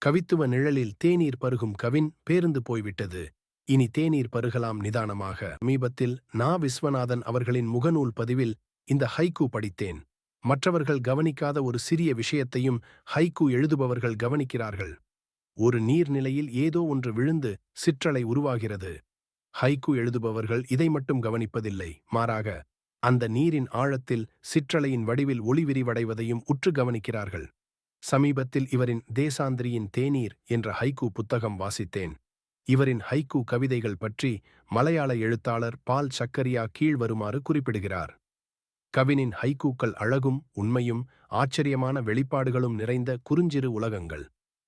கவித்துவ நிழலில் தேநீர் பருகும் கவின் பேருந்து போய்விட்டது. இனி தேநீர் பருகலாம் நிதானமாக. சமீபத்தில் விஸ்வநாதன் அவர்களின் முகநூல் பதிவில் இந்த ஹைக்கூ படித்தேன். மற்றவர்கள் கவனிக்காத ஒரு சிறிய விஷயத்தையும் ஹைக்கூ எழுதுபவர்கள் கவனிக்கிறார்கள். ஒரு நீர்நிலையில் ஏதோ ஒன்று விழுந்து சிற்றலை உருவாகிறது. ஹைக்கூ எழுதுபவர்கள் இதை மட்டும் கவனிப்பதில்லை, மாறாக அந்த நீரின் ஆழத்தில் சிற்றலையின் வடிவில் ஒளி விரிவடைவதையும் உற்று கவனிக்கிறார்கள். சமீபத்தில் இவரின் தேசாந்திரியின் தேநீர் என்ற ஹைக்கூ புத்தகம் வாசித்தேன். இவரின் ஹைக்கூ கவிதைகள் பற்றி மலையாள எழுத்தாளர் பால் சக்கரியா கீழ்வருமாறு குறிப்பிடுகிறார். கவினின் ஹைக்கூக்கள் அழகும் உண்மையும் ஆச்சரியமான வெளிப்பாடுகளும் நிறைந்த குறுஞ்சிறு உலகங்கள்.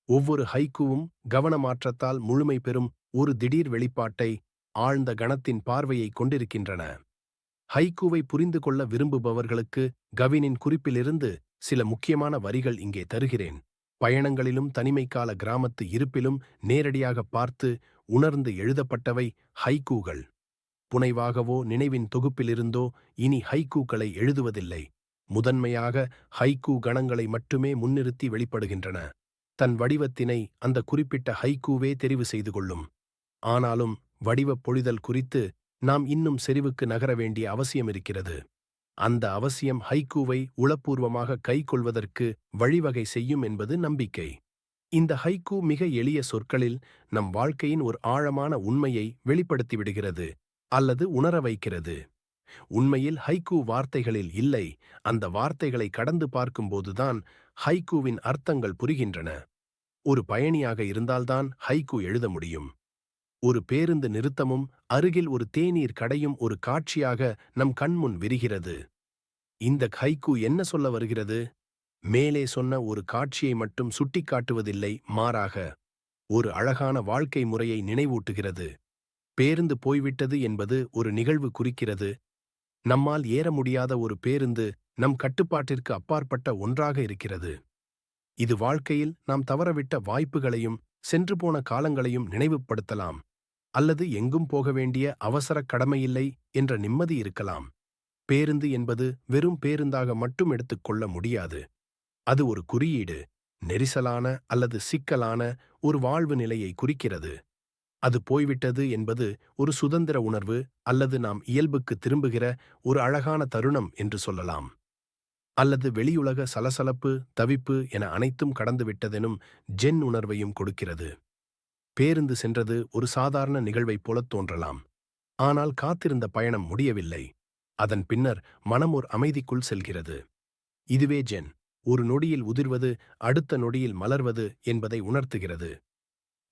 ஒவ்வொரு ஹைக்கூவும் கவனமாற்றத்தால் முழுமை பெறும் ஒரு திடீர் வெளிப்பாட்டை, ஆழ்ந்த கணத்தின் பார்வையை கொண்டிருக்கின்றன. ஹைக்கூவை புரிந்து கொள்ள விரும்புபவர்களுக்கு கவினின் குறிப்பிலிருந்து சில முக்கியமான வரிகள் இங்கே தருகிறேன். பயணங்களிலும் தனிமைக்கால கிராமத்து இருப்பிலும் நேரடியாக பார்த்து உணர்ந்து எழுதப்பட்டவை ஹைக்கூகள். புனைவாகவோ நினைவின் தொகுப்பிலிருந்தோ இனி ஹைக்கூக்களை எழுதுவதில்லை. முதன்மையாக ஹைக்கூ கணங்களை மட்டுமே முன்னிறுத்தி வெளிப்படுகின்றன. தன் வடிவத்தினை அந்த குறிப்பிட்ட ஹைக்கூவே தெரிவு செய்து கொள்ளும். ஆனாலும் வடிவப் பொழிதல் குறித்து நாம் இன்னும் செறிவுக்கு நகர வேண்டிய அவசியமிருக்கிறது. அந்த அவசியம் ஹைக்கூவை உளப்பூர்வமாக கைக்கொள்வதற்கு வழிவகை செய்யும் என்பது நம்பிக்கை. இந்த ஹைக்கூ மிக எளிய சொற்களில் நம் வாழ்க்கையின் ஒரு ஆழமான உண்மையை வெளிப்படுத்திவிடுகிறது அல்லது உணர வைக்கிறது. உண்மையில் ஹைக்கூ வார்த்தைகளில் இல்லை, அந்த வார்த்தைகளை கடந்து பார்க்கும்போதுதான் ஹைக்கூவின் அர்த்தங்கள் புரிகின்றன. ஒரு பயணியாக இருந்தால்தான் ஹைக்கூ எழுத முடியும். ஒரு பேருந்து நிறுத்தமும் அருகில் ஒரு தேநீர் கடையும் ஒரு காட்சியாக நம் கண்முன் விரிகிறது. இந்த ஹைக்கூ என்ன சொல்ல வருகிறது? மேலே சொன்ன ஒரு காட்சியை மட்டும் சுட்டிக்காட்டுவதில்லை, மாறாக ஒரு அழகான வாழ்க்கை முறையை நினைவூட்டுகிறது. பேருந்து போய்விட்டது என்பது ஒரு நிகழ்வு குறிக்கிறது. நம்மால் ஏற முடியாத ஒரு பேருந்து நம் கட்டுப்பாட்டிற்கு அப்பாற்பட்ட ஒன்றாக இருக்கிறது. இது வாழ்க்கையில் நாம் தவறவிட்ட வாய்ப்புகளையும் சென்று போன காலங்களையும் நினைவுபடுத்தலாம். அல்லது எங்கும் போக வேண்டிய அவசர கடமையில்லை என்ற நிம்மதி இருக்கலாம். பேருந்து என்பது வெறும் பேருந்தாக மட்டும் எடுத்துக்கொள்ள முடியாது. அது ஒரு குறியீடு, நெரிசலான அல்லது சிக்கலான ஒரு வாழ்வு நிலையை குறிக்கிறது. அது போய்விட்டது என்பது ஒரு சுதந்திர உணர்வு அல்லது நாம் இயல்புக்கு திரும்புகிற ஒரு அழகான தருணம் என்று சொல்லலாம். அல்லது வெளியுலக சலசலப்பு, தவிப்பு என அனைத்தும் கடந்துவிட்டதெனும் ஜென் உணர்வையும் கொடுக்கிறது. பேருந்து சென்றது ஒரு சாதாரண நிகழ்வைப் போலத் தோன்றலாம். ஆனால் காத்திருந்த பயணம் முடியவில்லை. அதன் பின்னர் மனம் ஒரு அமைதிக்குள் செல்கிறது. இதுவே ஜென். ஒரு நொடியில் உதிர்வது அடுத்த நொடியில் மலர்வது என்பதை உணர்த்துகிறது.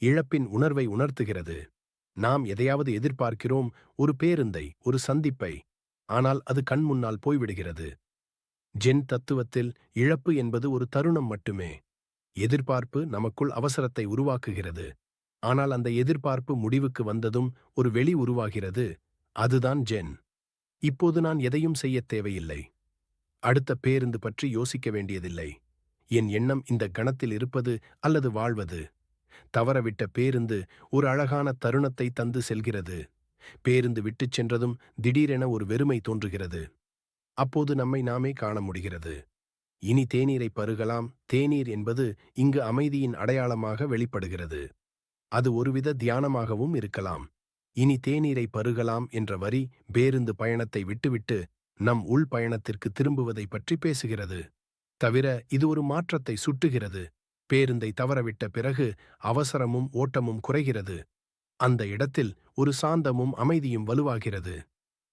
இழப்பின் உணர்வை உணர்த்துகிறது. நாம் எதையாவது எதிர்பார்க்கிறோம், ஒரு பேருந்தை, ஒரு சந்திப்பை. ஆனால் அது கண் முன்னால் போய்விடுகிறது. ஜென் தத்துவத்தில் இழப்பு என்பது ஒரு தருணம் மட்டுமே. எதிர்பார்ப்பு நமக்குள் அவசரத்தை உருவாக்குகிறது. ஆனால் அந்த எதிர்பார்ப்பு முடிவுக்கு வந்ததும் ஒரு வெளி உருவாகிறது. அதுதான் ஜென். இப்போது நான் எதையும் செய்யத் தேவையில்லை. அடுத்த பேருந்து பற்றி யோசிக்க வேண்டியதில்லை. என் எண்ணம் இந்த கணத்தில் இருப்பது அல்லது வாழ்வது. தவறவிட்ட பேருந்து ஒரு அழகான தருணத்தை தந்து செல்கிறது. பேருந்து விட்டுச் சென்றதும் திடீரென ஒரு வெறுமை தோன்றுகிறது. அப்போது நம்மை நாமே காண முடிகிறது. இனி தேநீரை பருகலாம். தேநீர் என்பது இங்கு அமைதியின் அடையாளமாக வெளிப்படுகிறது. அது ஒருவித தியானமாகவும் இருக்கலாம். இனி தேநீரை பருகலாம் என்ற வரி பேருந்து பயணத்தை விட்டுவிட்டு நம் உள் பயணத்திற்கு திரும்புவதை பற்றி பேசுகிறது. தவிர இது ஒரு மாற்றத்தை சுட்டுகிறது. பேருந்தை தவறவிட்ட பிறகு அவசரமும் ஓட்டமும் குறைகிறது. அந்த இடத்தில் ஒரு சாந்தமும் அமைதியும் வலுவாகிறது.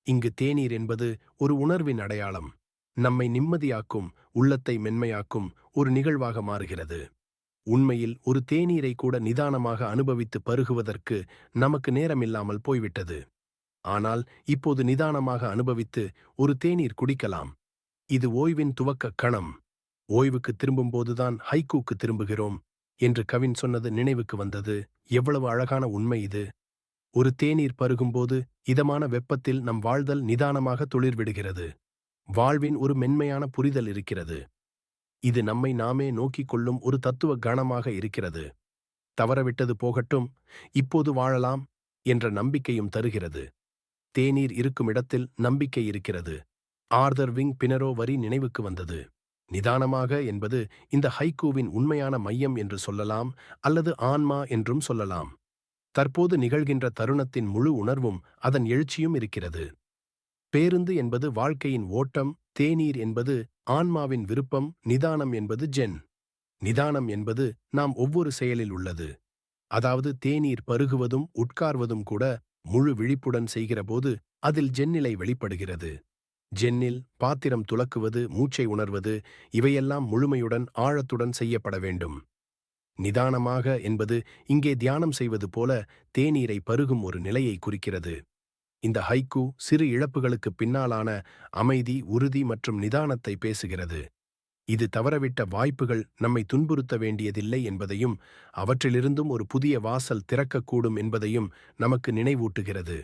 இங்கு தேநீர் என்பது ஒரு உணர்வின் அடையாளம். நம்மை நிம்மதியாக்கும், உள்ளத்தை மென்மையாக்கும் ஒரு நிகழ்வாக மாறுகிறது. உண்மையில் ஒரு தேநீரை கூட நிதானமாக அனுபவித்து பருகுவதற்கு நமக்கு நேரமில்லாமல் போய்விட்டது. ஆனால் இப்போது நிதானமாக அனுபவித்து ஒரு தேநீர் குடிக்கலாம். இது ஓய்வின் துவக்க கணம். ஓய்வுக்கு திரும்பும்போதுதான் ஹைக்கூக்கு திரும்புகிறோம் என்று கவின் சொன்னது நினைவுக்கு வந்தது. எவ்வளவு அழகான உண்மை இது! ஒரு தேநீர் பருகும்போது இதமான வெப்பத்தில் நம் வாழ்தல் நிதானமாக துளிர்விடுகிறது. வாழ்வின் ஒரு மென்மையான புரிதல் இருக்கிறது. இது நம்மை நாமே நோக்கிக் கொள்ளும் ஒரு தத்துவ கணமாக இருக்கிறது. தவறவிட்டது போகட்டும், இப்போது வாழலாம் என்ற நம்பிக்கையும் தருகிறது. தேநீர் இருக்கும் இடத்தில் நம்பிக்கை இருக்கிறது. ஆர்தர் விங் பினரோ வரி நினைவுக்கு வந்தது. நிதானமாக என்பது இந்த ஹைக்கூவின் உண்மையான மையம் என்று சொல்லலாம், அல்லது ஆன்மா என்றும் சொல்லலாம். தற்போது நிகழ்கின்ற தருணத்தின் முழு உணர்வும் அதன் எழுச்சியும் இருக்கிறது. பேருந்து என்பது வாழ்க்கையின் ஓட்டம், தேநீர் என்பது ஆன்மாவின் விருப்பம், நிதானம் என்பது ஜென். நிதானம் என்பது நாம் ஒவ்வொரு செயலில் உள்ளது. அதாவது தேநீர் பருகுவதும் உட்கார்வதும் கூட முழு விழிப்புடன் செய்கிறபோது அதில் ஜென்னிலை வெளிப்படுகிறது. ஜென்னில் பாத்திரம் துலக்குவது, மூச்சை உணர்வது, இவையெல்லாம் முழுமையுடன் ஆழத்துடன் செய்யப்பட வேண்டும். நிதானமாக என்பது இங்கே தியானம் செய்வது போல தேநீரை பருகும் ஒரு நிலையை குறிக்கிறது. இந்த ஹைக்கூ சிறு இழப்புகளுக்கு பின்னாலான அமைதி, உறுதி மற்றும் நிதானத்தை பேசுகிறது. இது தவறவிட்ட வாய்ப்புகள் நம்மை துன்புறுத்த வேண்டியதில்லை என்பதையும், அவற்றிலிருந்தும் ஒரு புதிய வாசல் திறக்கக்கூடும் என்பதையும் நமக்கு நினைவூட்டுகிறது.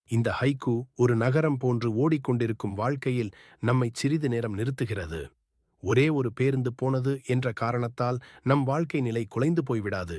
இந்த ஹைக்கூ ஒரு நகரம் போன்று ஓடிக்கொண்டிருக்கும் வாழ்க்கையில் நம்மை சிறிது நேரம் நிறுத்துகிறது. ஒரே ஒரு பேருந்து போனது என்ற காரணத்தால் நம் வாழ்க்கை நிலை குலைந்து போய்விடாது.